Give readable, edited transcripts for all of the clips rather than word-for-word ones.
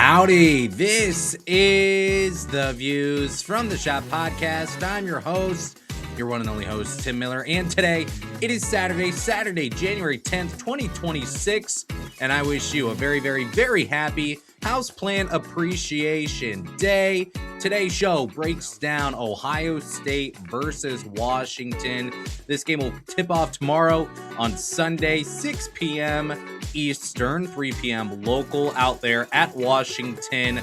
Howdy, this is the Views from the Schott Podcast. I'm your host, your one and only host, Tim Miller, and today it is Saturday, January 10th, 2026, and I wish you a very, very, very happy Houseplant Appreciation Day. Today's show breaks down Ohio State versus Washington. This game will tip off tomorrow on Sunday, 6 p.m. Eastern, 3 p.m. local out there at Washington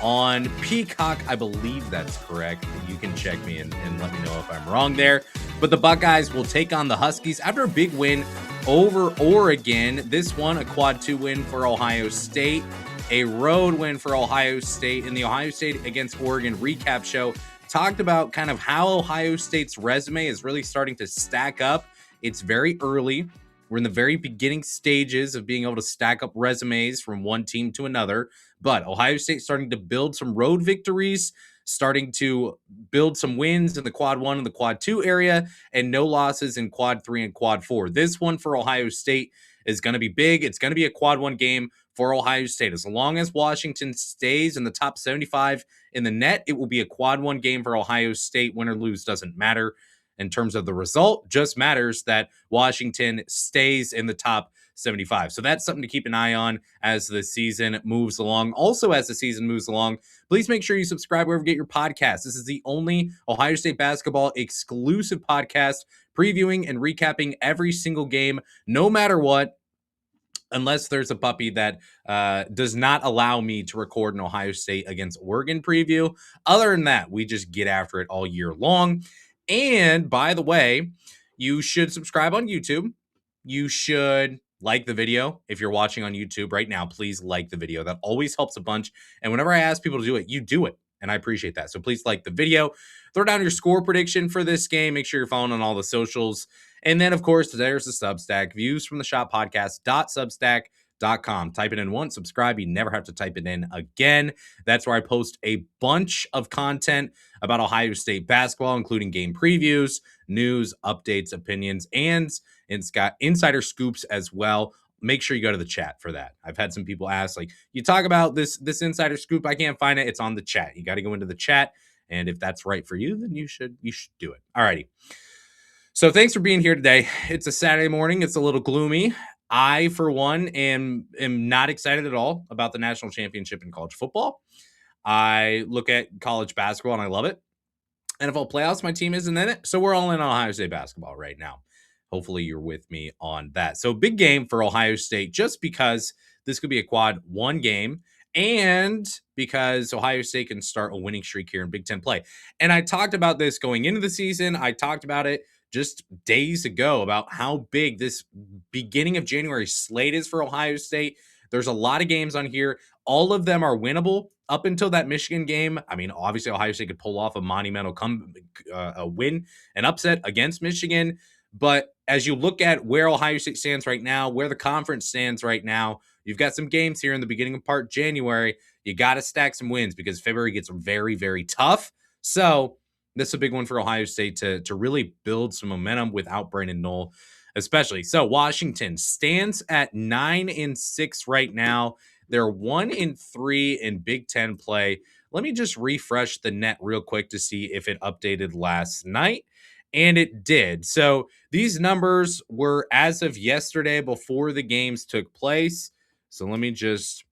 on Peacock. I believe that's correct. You can check me and let me know if I'm wrong there. But the Buckeyes will take on the Huskies after a big win over Oregon. This one, a quad 2 win for Ohio State. A road win for Ohio State. In the Ohio State against Oregon recap show, talked about kind of how Ohio State's resume is really starting to stack up. It's very early. We're in the very beginning stages of being able to stack up resumes from one team to another. But Ohio State starting to build some road victories, starting to build some wins in the quad 1 and the quad 2 area, and no losses in quad 3 and quad 4. This one for Ohio State is going to be big. It's going to be a quad 1 game for Ohio State. As long as Washington stays in the top 75 in the net, it will be a quad 1 game for Ohio State. Win or lose doesn't matter in terms of the result. Just matters that Washington stays in the top 75. So that's something to keep an eye on as the season moves along. Also, as the season moves along, please make sure you subscribe wherever you get your podcast. This is the only Ohio State basketball exclusive podcast previewing and recapping every single game, no matter what, unless there's a puppy that does not allow me to record an Ohio State against Oregon preview. Other than that, we just get after it all year long. And by the way, you should subscribe on YouTube. You should like the video. If you're watching on YouTube right now, please like the video. That always helps a bunch. And whenever I ask people to do it, you do it. And I appreciate that. So please like the video. Throw down your score prediction for this game. Make sure you're following on all the socials. And then, of course, there's the Substack, Views from the Schott Podcast.substack.com. Type it in once, subscribe. You never have to type it in again. That's where I post a bunch of content about Ohio State basketball, including game previews, news, updates, opinions, and it's got insider scoops as well. Make sure you go to the chat for that. I've had some people ask, like, you talk about this insider scoop, I can't find it. It's on the chat. You got to go into the chat. And if that's right for you, then you should do it. All righty. So thanks for being here today. It's a Saturday morning. It's a little gloomy. I, for one, am not excited at all about the national championship in college football. I look at college basketball and I love it. NFL playoffs, my team isn't in it. So we're all in on Ohio State basketball right now. Hopefully you're with me on that. So big game for Ohio State, just because this could be a quad 1 game and because Ohio State can start a winning streak here in Big Ten play. And I talked about this going into the season. I talked about it just days ago about how big this beginning of January slate is for Ohio State. There's a lot of games on here. All of them are winnable up until that Michigan game. I mean, obviously Ohio State could pull off a monumental a win, an upset against Michigan. But as you look at where Ohio State stands right now, where the conference stands right now, you've got some games here in the beginning of part January. You got to stack some wins because February gets very, very tough. So this is a big one for Ohio State to really build some momentum without Brandon Knoll, especially. So Washington stands at 9-6 right now. They're 1-3 in Big Ten play. Let me just refresh the net real quick to see if it updated last night. And it did. So these numbers were as of yesterday before the games took place. So let me just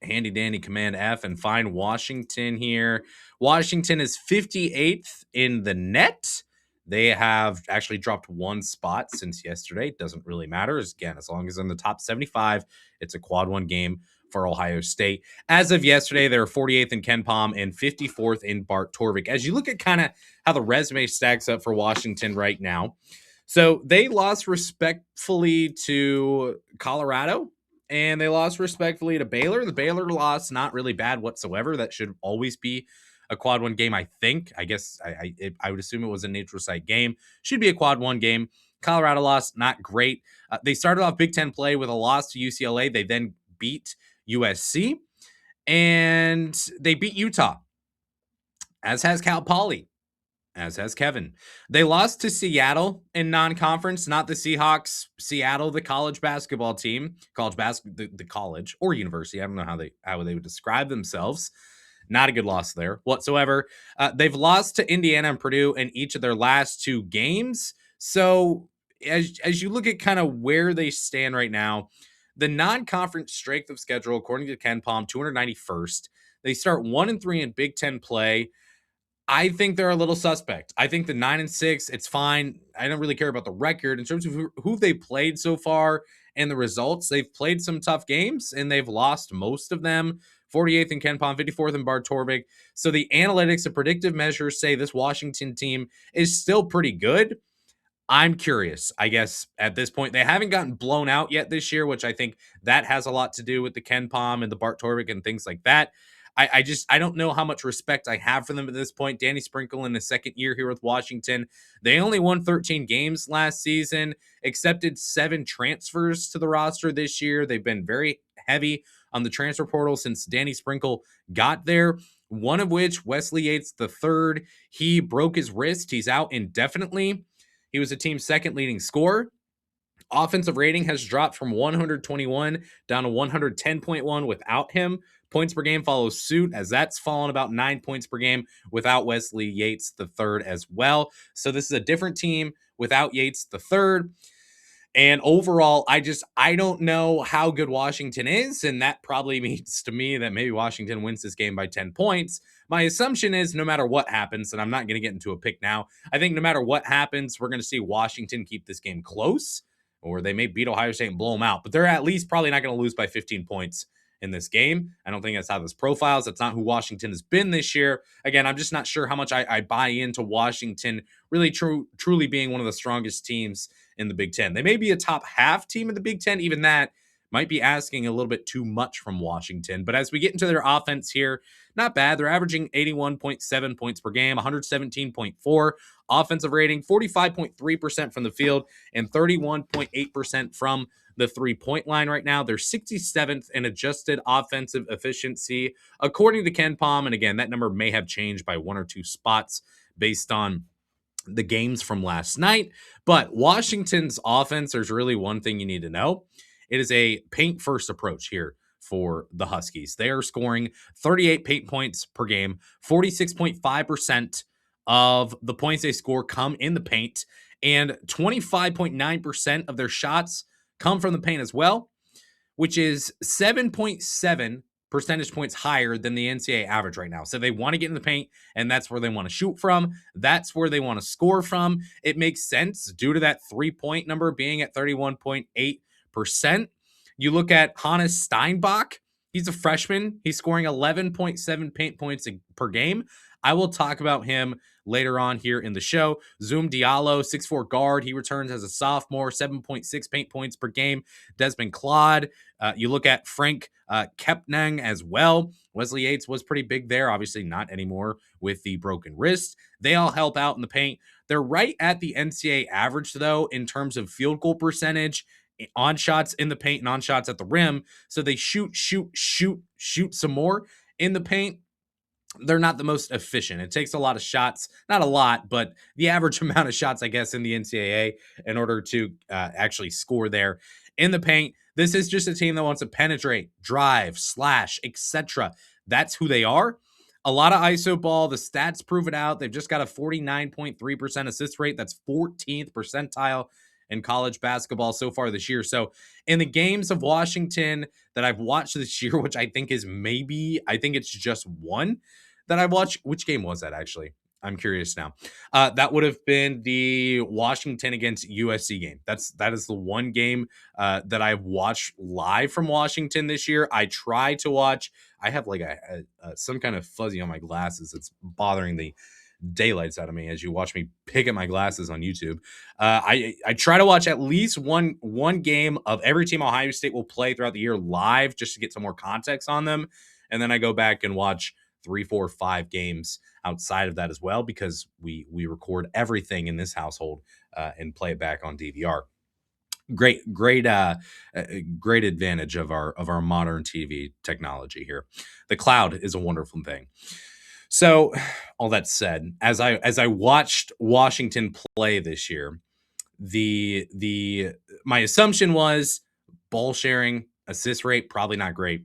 handy dandy Command F and find Washington here. Washington is 58th in the net. They have actually dropped 1 spot since yesterday. It doesn't really matter. Again, as long as in the top 75, it's a quad 1 game for Ohio State. As of yesterday, they're 48th in Ken Palm and 54th in Bart Torvik. As you look at kind of how the resume stacks up for Washington right now, so they lost respectfully to Colorado, and they lost respectfully to Baylor. The Baylor loss, not really bad whatsoever. That should always be a quad 1 game, I think. I guess I would assume it was a neutral site game. Should be a quad 1 game. Colorado loss, not great. They started off Big Ten play with a loss to UCLA. They then beat USC, and they beat Utah, as has Cal Poly. As has Kevin. They lost to Seattle in non-conference, not the Seahawks. Seattle, the college basketball team, the college or university. I don't know how they would describe themselves. Not a good loss there whatsoever. They've lost to Indiana and Purdue in each of their last two games. So as you look at kind of where they stand right now, the non-conference strength of schedule, according to Ken Palm, 291st. They start 1-3 in Big Ten play. I think they're a little suspect. I think the 9-6, it's fine. I don't really care about the record in terms of who they played so far and the results. They've played some tough games and they've lost most of them. 48th in Ken Palm, 54th in Bart Torvik. So the analytics and predictive measures say this Washington team is still pretty good. I'm curious, I guess, at this point. They haven't gotten blown out yet this year, which I think that has a lot to do with the Ken Palm and the Bart Torvik and things like that. I don't know how much respect I have for them at this point. Danny Sprinkle in his second year here with Washington. They only won 13 games last season, accepted 7 transfers to the roster this year. They've been very heavy on the transfer portal since Danny Sprinkle got there. One of which, Wesley Yates III, he broke his wrist. He's out indefinitely. He was the team's second leading scorer. Offensive rating has dropped from 121 down to 110.1 without him. Points per game follows suit, as that's fallen about 9 points per game without Wesley Yates III as well. So this is a different team without Yates III. And overall, I don't know how good Washington is, and that probably means to me that maybe Washington wins this game by 10 points. My assumption is no matter what happens, and I'm not going to get into a pick now, I think no matter what happens, we're going to see Washington keep this game close, or they may beat Ohio State and blow them out, but they're at least probably not going to lose by 15 points in this game. I don't think that's how this profiles. That's not who Washington has been this year. Again, I'm just not sure how much I buy into Washington really truly being one of the strongest teams in the Big Ten. They may be a top half team in the Big Ten. Even that might be asking a little bit too much from Washington. But as we get into their offense here, not bad. They're averaging 81.7 points per game, 117.4 offensive rating, 45.3% from the field, and 31.8% from the three-point line right now. They're 67th in adjusted offensive efficiency, according to Ken Palm. And again, that number may have changed by 1 or 2 spots based on the games from last night. But Washington's offense, there's really one thing you need to know. It is a paint first approach here for the Huskies. They are scoring 38 paint points per game. 46.5% of the points they score come in the paint, and 25.9% of their shots come from the paint as well, which is 7.7 percentage points higher than the NCAA average right now. So they want to get in the paint, and that's where they want to shoot from. That's where they want to score from. It makes sense due to that 3-point number being at 31.8%. You look at Hannes Steinbach. He's a freshman. He's scoring 11.7 paint points per game. I will talk about him later on here in the show. Zoom Diallo, 6'4" guard. He returns as a sophomore, 7.6 paint points per game. Desmond Claude. You look at Frank Kepnang as well. Wesley Yates was pretty big there. Obviously not anymore with the broken wrist. They all help out in the paint. They're right at the NCAA average, though, in terms of field goal percentage, on shots in the paint and on shots at the rim. So they shoot some more in the paint. They're not the most efficient. It takes a lot of shots, not a lot, but the average amount of shots, I guess, in the NCAA in order to actually score there in the paint. This is just a team that wants to penetrate, drive, slash, etc. That's who they are. A lot of ISO ball. The stats prove it out. They've just got a 49.3% assist rate. That's 14th percentile in college basketball so far this year. So in the games of Washington that I've watched this year, which I think it's just one that I watched. Which game was that, actually? I'm curious now. That would have been the Washington against USC game. That is the one game that I've watched live from Washington this year. I try to watch. I have like some kind of fuzzy on my glasses. It's bothering the daylights out of me as you watch me pick at my glasses on YouTube. I try to watch at least one game of every team Ohio State will play throughout the year live, just to get some more context on them. And then I go back and watch 3, 4, 5 games outside of that as well, because we record everything in this household and play it back on DVR. Great advantage of our modern TV technology here. The cloud is a wonderful thing. So, all that said, as I watched Washington play this year, the my assumption was ball sharing, assist rate probably not great.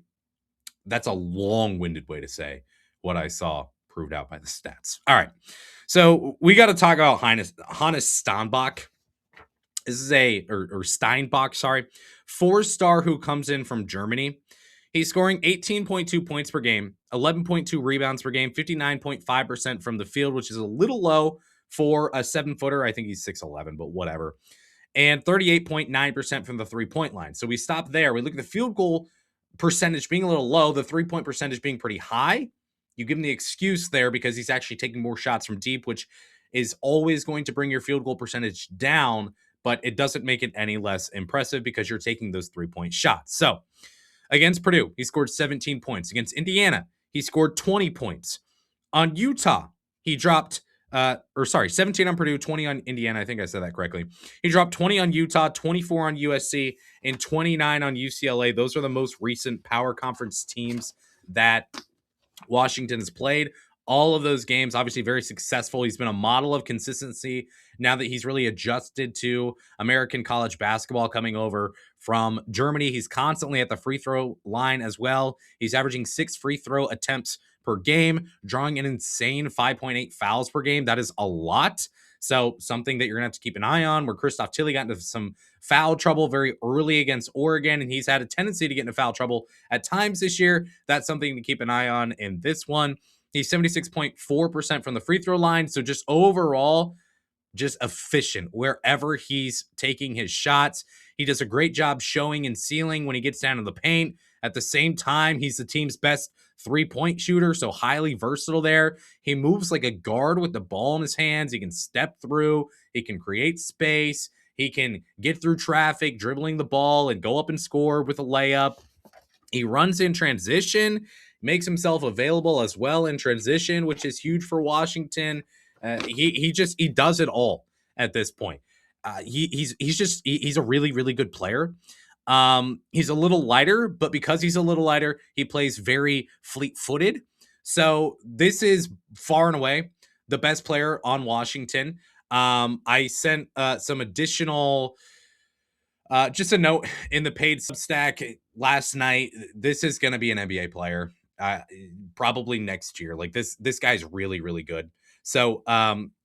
That's a long-winded way to say what I saw proved out by the stats. All right. So we got to talk about Hannes Steinbach. This is or Steinbach, sorry, 4-star who comes in from Germany. He's scoring 18.2 points per game, 11.2 rebounds per game, 59.5% from the field, which is a little low for a 7-footer. I think he's 6'11", but whatever. And 38.9% from the three-point line. So we stop there. We look at the field goal percentage being a little low, the three-point percentage being pretty high. You give him the excuse there because he's actually taking more shots from deep, which is always going to bring your field goal percentage down, but it doesn't make it any less impressive because you're taking those three-point shots. So against Purdue, he scored 17 points. Against Indiana, he scored 20 points. On Utah, he dropped 17 on Purdue, 20 on Indiana. I think I said that correctly. He dropped 20 on Utah, 24 on USC, and 29 on UCLA. Those are the most recent power conference teams that Washington has played. All of those games, obviously very successful. He's been a model of consistency now that he's really adjusted to American college basketball coming over from Germany. He's constantly at the free throw line as well. He's averaging 6 free throw attempts per game, drawing an insane 5.8 fouls per game. That is a lot. So something that you're going to have to keep an eye on, where Christoph Tilly got into some foul trouble very early against Oregon, and he's had a tendency to get into foul trouble at times this year. That's something to keep an eye on in this one. He's 76.4% from the free throw line. So just overall, just efficient wherever he's taking his shots. He does a great job showing and sealing when he gets down to the paint. At the same time, he's the team's best three-point shooter, so highly versatile there. He moves like a guard with the ball in his hands. He can step through. He can create space. He can get through traffic, dribbling the ball and go up and score with a layup. He runs in transition, makes himself available as well in transition, which is huge for Washington. He does it all at this point. He's a really, really good player. He's a little lighter, but because he's a little lighter, he plays very fleet-footed. So this is far and away the best player on Washington. I sent some additional just a note in the paid Substack last night. This is going to be an NBA player, probably next year. Like this guy's really, really good. So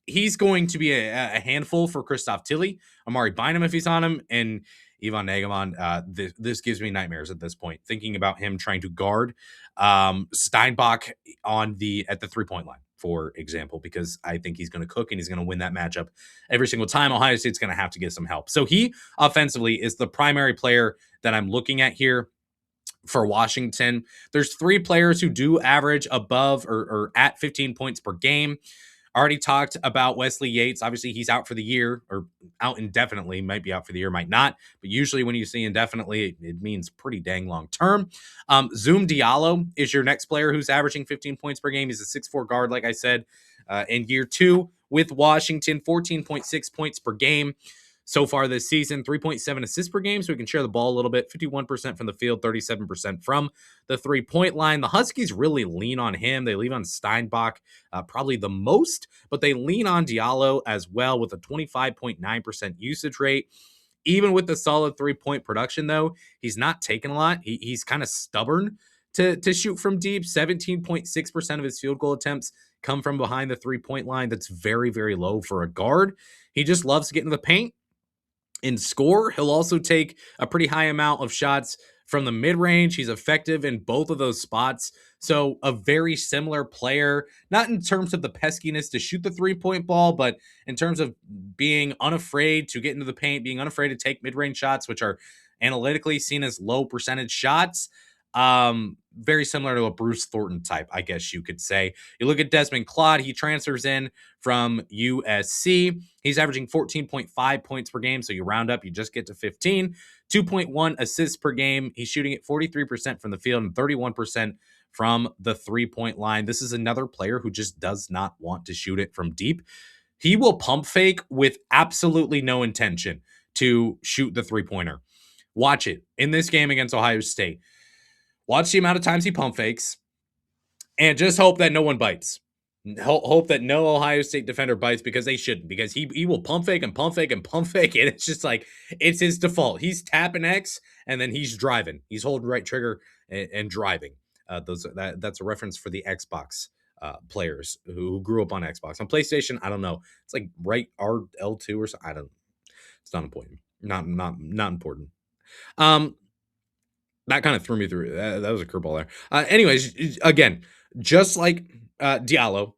he's going to be a handful for Christoph Tilly, Amari Bynum if he's on him, and Ivan Nagamon. This gives me nightmares at this point, thinking about him trying to guard Steinbach at the 3-point line, for example, because I think he's going to cook and he's going to win that matchup every single time. Ohio State's going to have to get some help. So he offensively is the primary player that I'm looking at here for Washington. There's 3 players who do average above or at 15 points per game. Already talked about Wesley Yates. Obviously, he's out for the year, or out indefinitely. Might be out for the year, might not. But usually when you see indefinitely, it means pretty dang long term. Zoom Diallo is your next player who's averaging 15 points per game. He's a 6'4" guard, like I said. In year 2 with Washington, 14.6 points per game. So far this season, 3.7 assists per game, so we can share the ball a little bit. 51% from the field, 37% from the three-point line. The Huskies really lean on him. They lean on Steinbach probably the most, but they lean on Diallo as well with a 25.9% usage rate. Even with the solid three-point production, though, he's not taking a lot. He's kind of stubborn to shoot from deep. 17.6% of his field goal attempts come from behind the three-point line. That's very, very low for a guard. He just loves to get in the paint and score. He'll also take a pretty high amount of shots from the mid-range. He's effective in both of those spots. So a very similar player, not in terms of the peskiness to shoot the three-point ball, but in terms of being unafraid to get into the paint, being unafraid to take mid-range shots, which are analytically seen as low percentage shots. Very similar to a Bruce Thornton type, I guess you could say. You look at Desmond Claude, he transfers in from USC. He's averaging 14.5 points per game, so you round up, you just get to 15. 2.1 assists per game. He's shooting at 43% from the field and 31% from the three-point line. This is another player who just does not want to shoot it from deep. He will pump fake with absolutely no intention to shoot the three-pointer. Watch it in this game against Ohio State. Watch the amount of times he pump fakes and just hope that no one bites. Hope that no Ohio State defender bites, because they shouldn't, because he will pump fake and pump fake and pump fake, and it's just like, it's his default. He's tapping X and then he's driving. He's holding right trigger and driving. That's a reference for the Xbox players who grew up on Xbox. On PlayStation, I don't know. It's like right RL2 or something. I don't. It's not important. Not important. That kind of threw me through. That was a curveball there. Anyways, again, just like Diallo,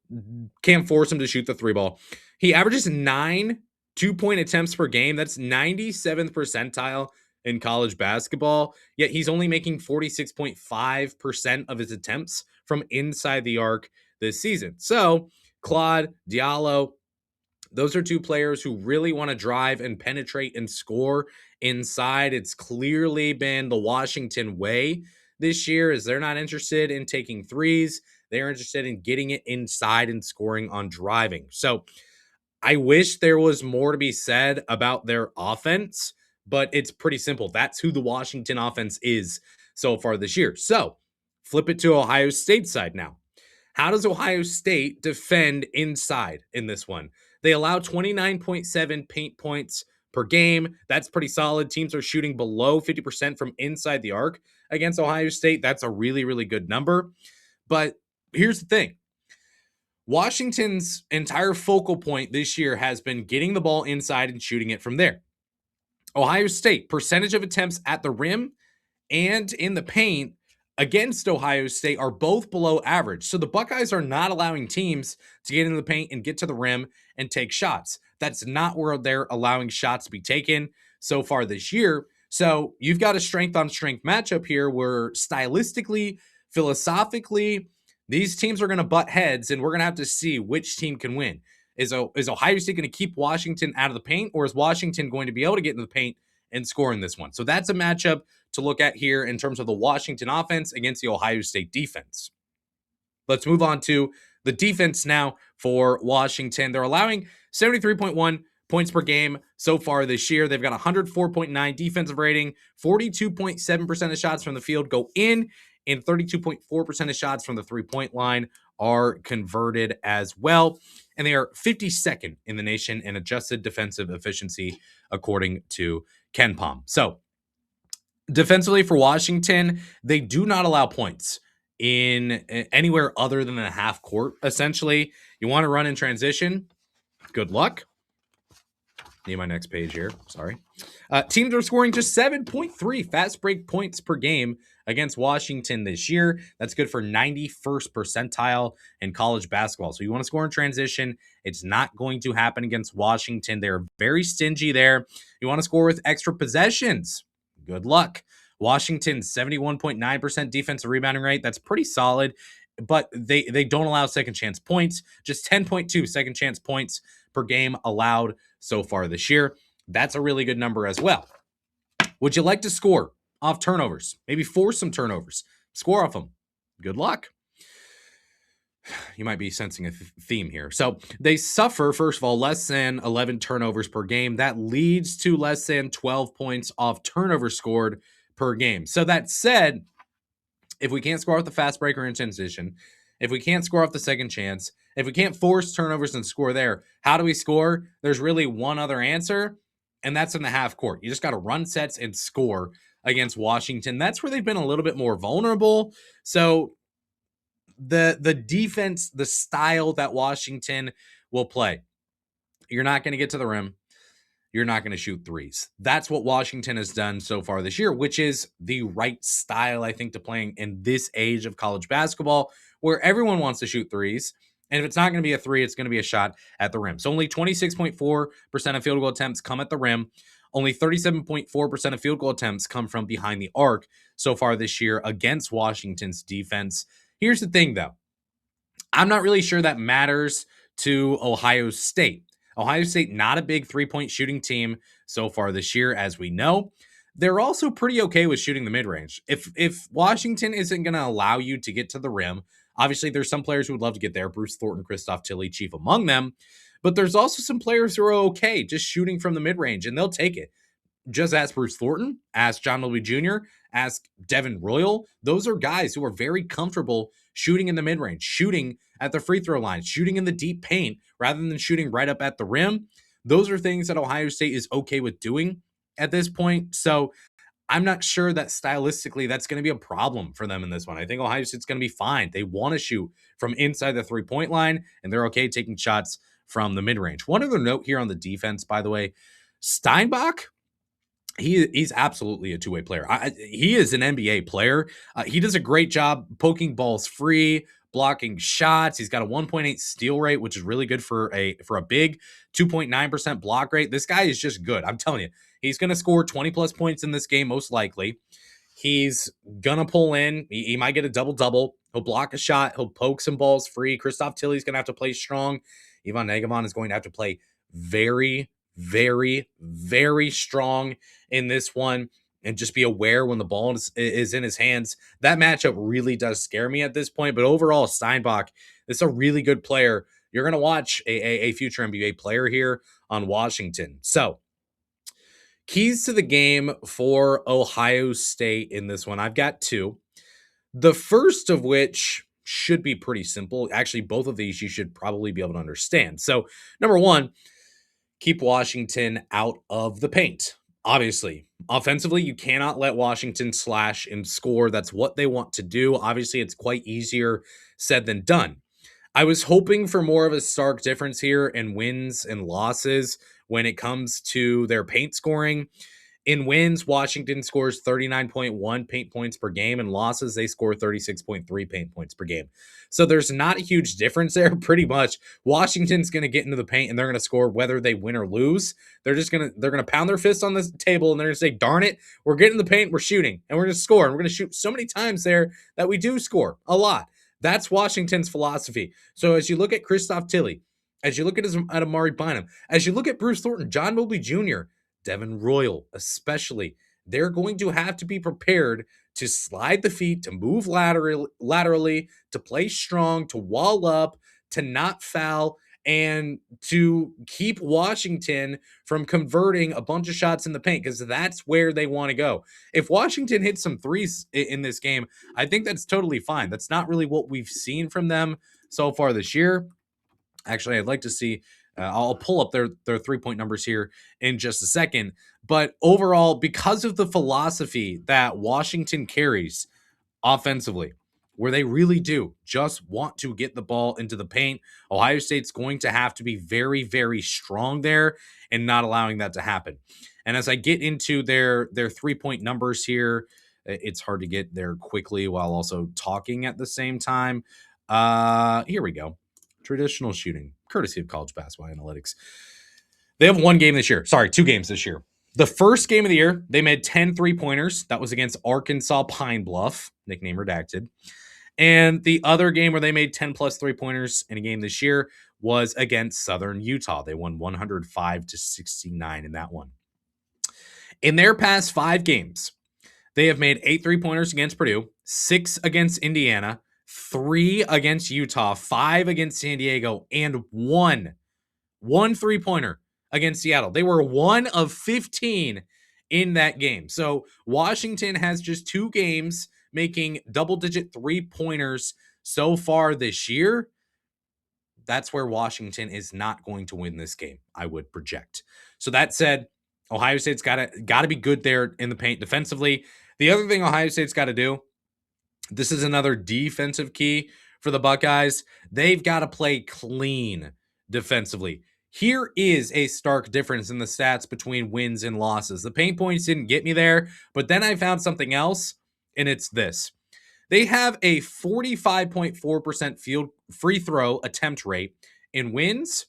can't force him to shoot the three ball. He averages 9 2-point attempts per game. That's 97th percentile in college basketball. Yet he's only making 46.5% of his attempts from inside the arc this season. So Claude, Diallo, those are two players who really want to drive and penetrate and score inside. It's clearly been the Washington way this year, is they're not interested in taking threes. They're interested in getting it inside and scoring on driving. So I wish there was more to be said about their offense, but it's pretty simple. That's who the Washington offense is so far this year. So flip it to Ohio State side now. How does Ohio State defend inside in this one? They allow 29.7 paint points per game. That's pretty solid. Teams are shooting below 50% from inside the arc against Ohio State. That's a really, really good number. But here's the thing. Washington's entire focal point this year has been getting the ball inside and shooting it from there. Ohio State, percentage of attempts at the rim and in the paint against Ohio State are both below average. So the Buckeyes are not allowing teams to get into the paint and get to the rim and take shots. That's not where they're allowing shots to be taken so far this year. So you've got a strength on strength matchup here where stylistically, philosophically, these teams are going to butt heads, and we're going to have to see which team can win. Is Ohio State going to keep Washington out of the paint, or is Washington going to be able to get into the paint and score in this one? So that's a matchup to look at here in terms of the Washington offense against the Ohio State defense. Let's move on to the defense now for Washington. They're allowing 73.1 points per game so far this year. They've got 104.9 defensive rating, 42.7% of shots from the field go in, and 32.4% of shots from the three-point line are converted as well. And they are 52nd in the nation in adjusted defensive efficiency, according to KenPom. So defensively for Washington, they do not allow points in anywhere other than a half court, essentially. You want to run in transition? Good luck. Need my next page here. Sorry. Teams are scoring just 7.3 fast break points per game against Washington this year. That's good for 91st percentile in college basketball. So you want to score in transition. It's not going to happen against Washington. They're very stingy there. You want to score with extra possessions. Good luck. Washington's 71.9% defensive rebounding rate. That's pretty solid, but they don't allow second chance points. Just 10.2 second chance points per game allowed so far this year. That's a really good number as well. Would you like to score off turnovers? Maybe force some turnovers. Score off them. Good luck. You might be sensing a theme here. So they suffer, first of all, less than 11 turnovers per game. That leads to less than 12 points off turnovers scored per game. So that said, if we can't score off the fast break or in transition, if we can't score off the second chance, if we can't force turnovers and score there, how do we score? There's really one other answer, and that's in the half court. You just got to run sets and score against Washington. That's where they've been a little bit more vulnerable. So the defense, the style that Washington will play, you're not going to get to the rim. You're not going to shoot threes. That's what Washington has done so far this year, which is the right style, I think, to playing in this age of college basketball, where everyone wants to shoot threes. And if it's not going to be a three, it's going to be a shot at the rim. So only 26.4% of field goal attempts come at the rim. Only 37.4% of field goal attempts come from behind the arc so far this year against Washington's defense. Here's the thing, though. I'm not really sure that matters to Ohio State. Ohio State, not a big three-point shooting team so far this year, as we know. They're also pretty okay with shooting the mid-range. If Washington isn't going to allow you to get to the rim, obviously there's some players who would love to get there, Bruce Thornton, Christoph Tilley, chief among them, but there's also some players who are okay just shooting from the mid-range, and they'll take it. Just ask Bruce Thornton, ask John Wilby Jr., ask Devin Royal. Those are guys who are very comfortable shooting in the mid-range, shooting at the free throw line, shooting in the deep paint rather than shooting right up at the rim. Those are things that Ohio State is okay with doing at this point. So I'm not sure that stylistically that's going to be a problem for them in this one. I think Ohio State's going to be fine. They want to shoot from inside the three-point line, and they're okay taking shots from the mid-range. One other note here on the defense, by the way, Steinbach, he's absolutely a two-way player. He is an NBA player. He does a great job poking balls free, blocking shots. He's got a 1.8 steal rate, which is really good for a big. 2.9% block rate. This guy is just good. I'm telling you, he's going to score 20 plus points in this game, most likely. He's gonna pull in. He might get a double-double. He'll block a shot. He'll poke some balls free. Christoph Tilly's gonna have to play strong. Ivan Negevon is going to have to play very, very, very strong in this one, and just be aware when the ball is in his hands. That matchup really does scare me at this point. But overall, Steinbach is a really good player. You're gonna watch a future NBA player here on Washington. So keys to the game for Ohio State in this one. I've got two. The first of which should be pretty simple. Actually, both of these you should probably be able to understand. So, number one, keep Washington out of the paint. Obviously, offensively, you cannot let Washington slash and score. That's what they want to do. Obviously, it's quite easier said than done. I was hoping for more of a stark difference here in wins and losses when it comes to their paint scoring. In wins, Washington scores 39.1 paint points per game. In losses, they score 36.3 paint points per game. So there's not a huge difference there. Pretty much, Washington's going to get into the paint and they're going to score whether they win or lose. They're going to pound their fist on the table and they're going to say, "Darn it, we're getting in the paint, we're shooting, and we're going to score. And we're going to shoot so many times there that we do score a lot." That's Washington's philosophy. So as you look at Christoph Tilly, as you look at Amari Bynum, as you look at Bruce Thornton, John Mobley Jr., Devin Royal especially, they're going to have to be prepared to slide the feet, to move laterally, to play strong, to wall up, to not foul, and to keep Washington from converting a bunch of shots in the paint, because that's where they want to go. If Washington hits some threes in this game, I think that's totally fine. That's not really what we've seen from them so far this year. Actually, I'd like to see, I'll pull up their 3-point numbers here in just a second. But overall, because of the philosophy that Washington carries offensively, where they really do just want to get the ball into the paint, Ohio State's going to have to be very, very strong there and not allowing that to happen. And as I get into their 3-point numbers here, it's hard to get there quickly while also talking at the same time. Here we go. Traditional shooting, courtesy of College Basketball Analytics. They have one game this year. Sorry, 2 games this year. The first game of the year, they made 10 3-pointers. That was against Arkansas Pine Bluff, nickname redacted. And the other game where they made 10 plus 3-pointers in a game this year was against Southern Utah. They won 105-69 in that one. In their past 5 games, they have made 8 3-pointers against Purdue, 6 against Indiana, 3 against Utah, 5 against San Diego, and 1 3-pointer against Seattle. They were 1 of 15 in that game. So Washington has just 2 games making double-digit 3-pointers so far this year. That's where Washington is not going to win this game, I would project. So that said, Ohio State's got to be good there in the paint defensively. The other thing Ohio State's got to do, this is another defensive key for the Buckeyes. They've got to play clean defensively. Here is a stark difference in the stats between wins and losses. The paint points didn't get me there, but then I found something else, and it's this. They have a 45.4% field free throw attempt rate in wins.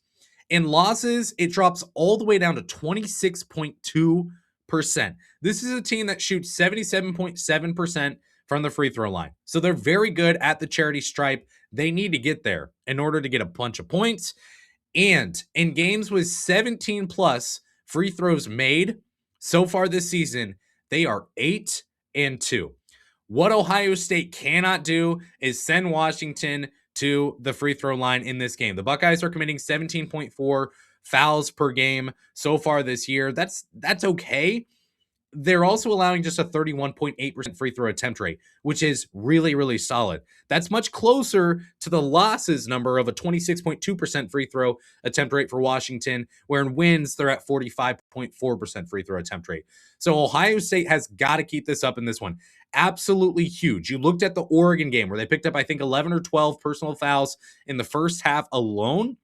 In losses, it drops all the way down to 26.2%. This is a team that shoots 77.7% from the free throw line. So they're very good at the charity stripe. They need to get there in order to get a bunch of points. And in games with 17 plus free throws made so far this season, they are 8-2. What Ohio State cannot do is send Washington to the free throw line in this game. The Buckeyes are committing 17.4 fouls per game so far this year. That's okay. they're also allowing just a 31.8% free throw attempt rate, which is really, really solid. That's much closer to the losses number of a 26.2% free throw attempt rate for Washington, where in wins, they're at 45.4% free throw attempt rate. So Ohio State has got to keep this up in this one. Absolutely huge. You looked at the Oregon game where they picked up, I think, 11 or 12 personal fouls in the first half alone.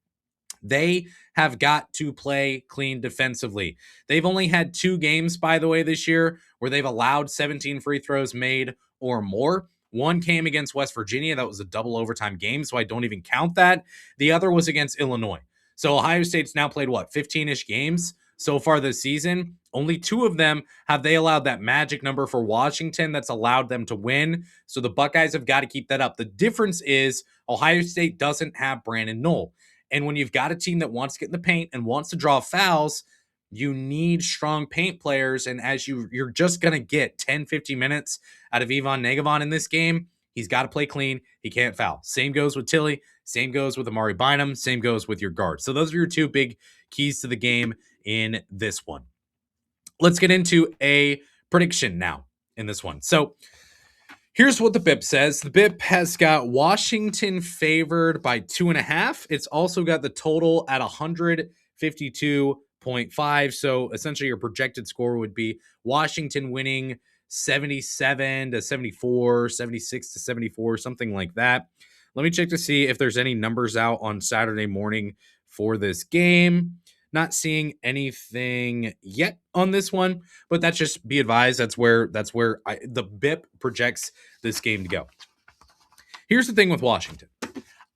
They have got to play clean defensively. They've only had 2 games, by the way, this year where they've allowed 17 free throws made or more. One came against West Virginia. That was a double overtime game, so I don't even count that. The other was against Illinois. So Ohio State's now played, 15-ish games so far this season. Only 2 of them have they allowed that magic number for Washington that's allowed them to win. So the Buckeyes have got to keep that up. The difference is Ohio State doesn't have Brandon Knoll. And when you've got a team that wants to get in the paint and wants to draw fouls, you need strong paint players. And as you're just going to get 10, 15 minutes out of Ivan Negevon in this game, he's got to play clean. He can't foul. Same goes with Tilly. Same goes with Amari Bynum. Same goes with your guard. So those are your 2 big keys to the game in this one. Let's get into a prediction now in this one. So here's what the BIP says. The BIP has got Washington favored by 2.5. It's also got the total at 152.5. So essentially your projected score would be Washington winning 77-74, 76-74, something like that. Let me check to see if there's any numbers out on Saturday morning for this game. Not seeing anything yet on this one, but that's just be advised. That's where the BIP projects this game to go. Here's the thing with Washington.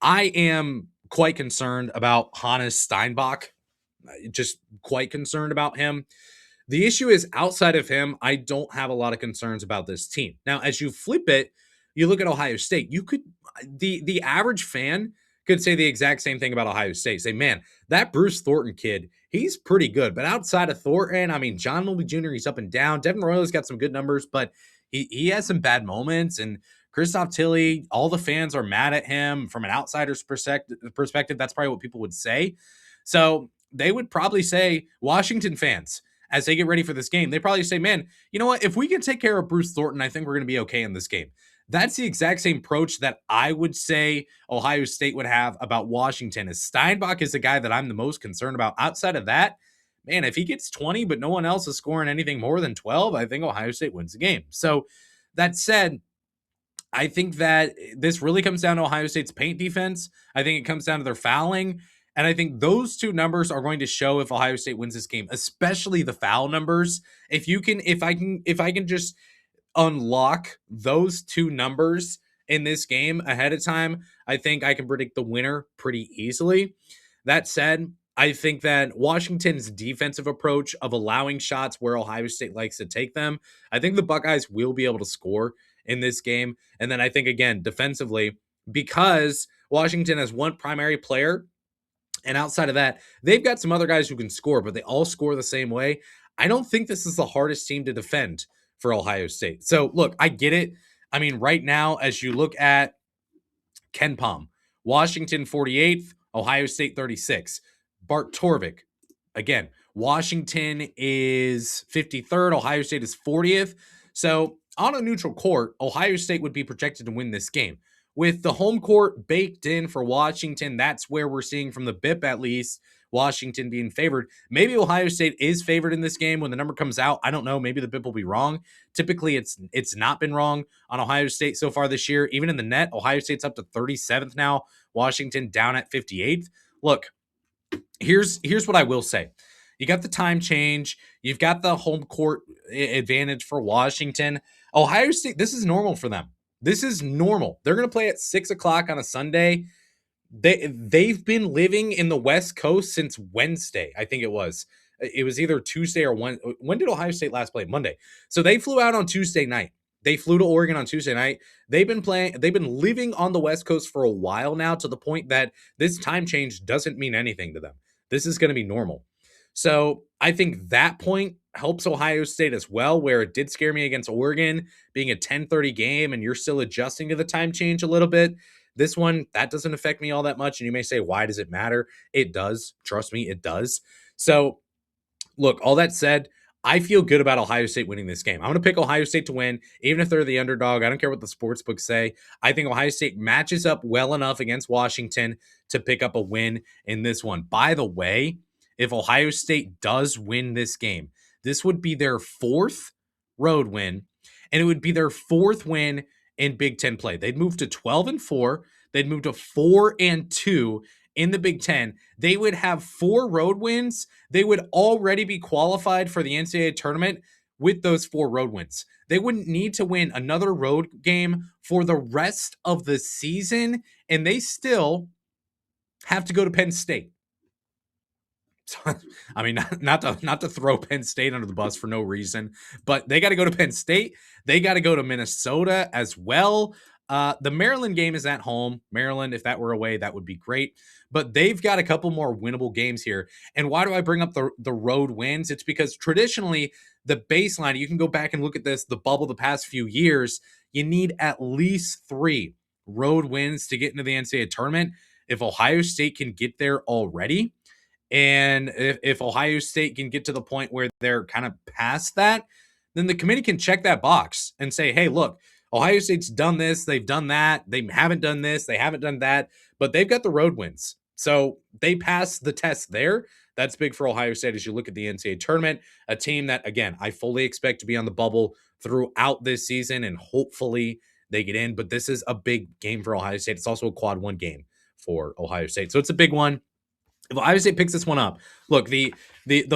I am quite concerned about Hannes Steinbach. Just quite concerned about him. The issue is outside of him, I don't have a lot of concerns about this team. Now, as you flip it, you look at Ohio State. You could the average fan could say the exact same thing about Ohio State. Say, man, that Bruce Thornton kid, he's pretty good. But outside of Thornton, I mean, John Mobley Jr., he's up and down. Devin Royal's got some good numbers, but he has some bad moments. And Christoph Tilly, all the fans are mad at him. From an outsider's perspective, that's probably what people would say. So they would probably say, Washington fans, as they get ready for this game, they probably say, man, you know what? If we can take care of Bruce Thornton, I think we're going to be okay in this game. That's the exact same approach that I would say Ohio State would have about Washington. As Steinbach is the guy that I'm the most concerned about. Outside of that, man, if he gets 20, but no one else is scoring anything more than 12, I think Ohio State wins the game. So that said, I think that this really comes down to Ohio State's paint defense. I think it comes down to their fouling. And I think those 2 numbers are going to show if Ohio State wins this game, especially the foul numbers. If I can just unlock those 2 numbers in this game ahead of time, I think I can predict the winner pretty easily. That said, I think that Washington's defensive approach of allowing shots where Ohio State likes to take them, I think the Buckeyes will be able to score in this game. And then I think, again, defensively, because Washington has one primary player, and outside of that, they've got some other guys who can score, but they all score the same way. I don't think this is the hardest team to defend for Ohio State. So, look, I get it. I mean, right now, as you look at Ken Pom, Washington 48th, Ohio State 36. Bart Torvik, again, Washington is 53rd, Ohio State is 40th. So, on a neutral court, Ohio State would be projected to win this game. With the home court baked in for Washington, that's where we're seeing from the BIP at least, Washington being favored. Maybe Ohio State is favored in this game when the number comes out. I don't know. Maybe the BIP will be wrong. Typically, it's not been wrong on Ohio State so far this year. Even in the net, Ohio State's up to 37th now. Washington down at 58th. Look, here's what I will say. You got the time change. You've got the home court advantage for Washington. Ohio State, this is normal for them. This is normal. They're going to play at 6 o'clock on a Sunday. They've been living in the West Coast since Wednesday, I think it was. It was either Tuesday or Wednesday. When did Ohio State last play? Monday. So they flew out on Tuesday night. They flew to Oregon on Tuesday night. They've been living on the West Coast for a while now, to the point that this time change doesn't mean anything to them. This is going to be normal. So I think that point helps Ohio State as well, where it did scare me against Oregon being a 10:30 game and you're still adjusting to the time change a little bit. This one, that doesn't affect me all that much. And you may say, why does it matter? It does. Trust me, it does. So look, all that said, I feel good about Ohio State winning this game. I'm going to pick Ohio State to win, even if they're the underdog. I don't care what the sports books say. I think Ohio State matches up well enough against Washington to pick up a win in this one. By the way, if Ohio State does win this game, this would be their fourth road win, and it would be their fourth win in Big Ten play. They'd move to 12-4. They'd move to 4-2 in the Big Ten. They would have 4 road wins. They would already be qualified for the NCAA tournament with those 4 road wins. They wouldn't need to win another road game for the rest of the season, and they still have to go to Penn State. So, I mean, not to throw Penn State under the bus for no reason, but they got to go to Penn State. They got to go to Minnesota as well. The Maryland game is at home. Maryland, if that were away, that would be great. But they've got a couple more winnable games here. And why do I bring up the road wins? It's because traditionally, the baseline, you can go back and look at this, the bubble the past few years, you need at least 3 road wins to get into the NCAA tournament. If Ohio State can get there already, and if Ohio State can get to the point where they're kind of past that, then the committee can check that box and say, hey, look, Ohio State's done this, they've done that, they haven't done this, they haven't done that, but they've got the road wins. So they passed the test there. That's big for Ohio State as you look at the NCAA tournament, a team that, again, I fully expect to be on the bubble throughout this season, and hopefully they get in. But this is a big game for Ohio State. It's also a quad 1 game for Ohio State. So it's a big one. If Ohio State picks this one up, look, the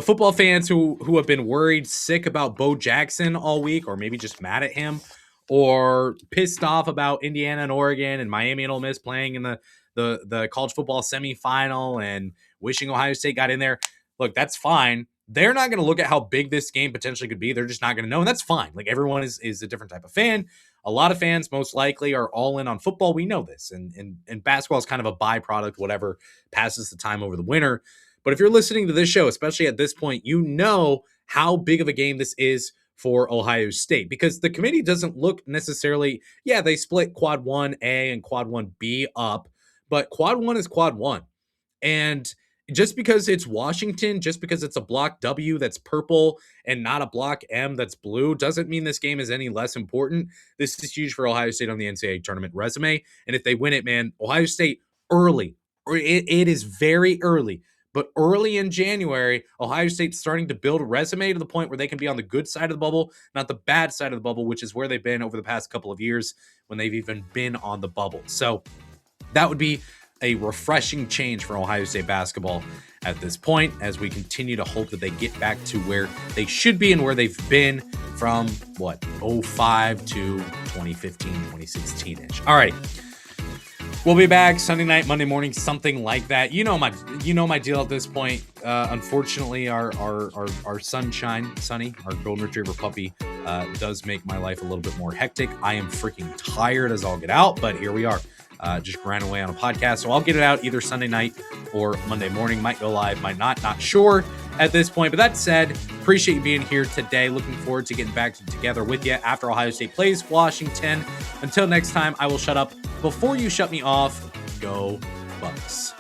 football fans who have been worried sick about Bo Jackson all week, or maybe just mad at him, or pissed off about Indiana and Oregon and Miami and Ole Miss playing in the college football semifinal and wishing Ohio State got in there, look, that's fine. They're not going to look at how big this game potentially could be. They're just not going to know, and that's fine. Like, everyone is a different type of fan. A lot of fans most likely are all in on football. We know this, and basketball is kind of a byproduct, whatever passes the time over the winter. But if you're listening to this show, especially at this point, you know how big of a game this is for Ohio State, because the committee doesn't look necessarily, yeah, they split quad 1A and quad 1B up, but quad 1 is quad 1. And just because it's Washington, just because it's a block W that's purple and not a block M that's blue, doesn't mean this game is any less important. This is huge for Ohio State on the NCAA tournament resume. And if they win it, man, Ohio State early, or it is very early, but early in January, Ohio State's starting to build a resume to the point where they can be on the good side of the bubble, not the bad side of the bubble, which is where they've been over the past couple of years when they've even been on the bubble. So that would be a refreshing change for Ohio State basketball at this point, as we continue to hope that they get back to where they should be and where they've been from 05 to 2015, 2016-ish. All right. We'll be back Sunday night, Monday morning, something like that. You know my deal at this point. Unfortunately, our Sunny, our golden retriever puppy, does make my life a little bit more hectic. I am freaking tired as all get out, but here we are. Just grinding away on a podcast. So I'll get it out either Sunday night or Monday morning. Might go live, might not sure at this point. But that said, appreciate you being here today. Looking forward to getting back together with you after Ohio State plays Washington. Until next time, I will shut up. Before you shut me off, go Bucks.